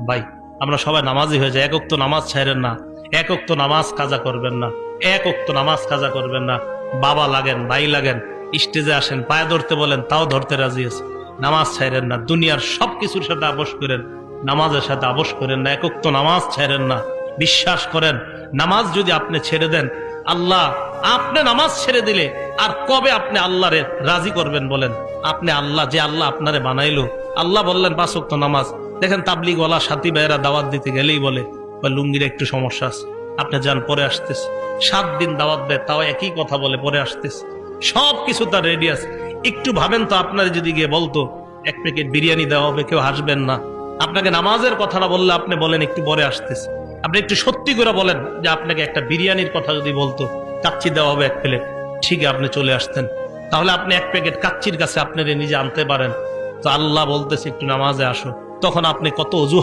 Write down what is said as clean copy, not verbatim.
ভাই আমরা সবাই নামাজি হয়ে যাই, এক ওয়াক্ত নামাজ ছাইরেন না, এক ওয়াক্ত নামাজ কাজা করবেন না, এক ওয়াক্ত নামাজ কাজা করবেন না। বাবা লাগেন, ভাই লাগেন, স্টেজে আসেন, পায়ে ধরতে বলেন, তাও ধরতে রাজি আছে। নামাজ ছাইরেন না, দুনিয়ার সবকিছুর সাথে আপোষ করেন, নামাজের সাথে আপোষ করেন না, এক ওয়াক্ত নামাজ ছাইরেন না। বিশ্বাস করেন, নামাজ যদি আপনি ছেড়ে দেন, আল্লাহ আপনি নামাজ ছেড়ে দিলে আর কবে আপনি আল্লাহরে রাজি করবেন বলেন? আপনি আল্লাহ, যে আল্লাহ আপনারে বানাইলো, আল্লাহ বললেন 5 ওয়াক্ত নামাজ। দেখেন তাবলিগ ওয়ালা সাথী ভাইয়েরা দাওয়াত দিতে গেলেই বলে লুঙ্গির একটু সমস্যা আছে, আপনি যান পরে আসতেছে। 7 দিন দাওয়াত দেয়, তাও একই কথা বলে পরে আসতেছে। সব কিছু তার রেডি আছে। একটু ভাবেন তো, আপনার যদি গিয়ে বলতো 1 প্যাকেট বিরিয়ানি দেওয়া হবে, কেউ হাসবেন না। আপনাকে নামাজের কথাটা বললে আপনি বলেন একটু পরে আসতেছে। আপনি একটু সত্যি করে বলেন যে আপনাকে একটা বিরিয়ানির কথা যদি বলতো, কাচ্চি দেওয়া হবে 1 প্লেট, ঠিক আপনি চলে আসতেন। তাহলে আপনি 1 প্যাকেট কাচ্চির কাছে আপনার নিজে আনতে পারেন। তো আল্লাহ বলতেছে একটু নামাজে আসো, তখন আপনি কত অজুহাত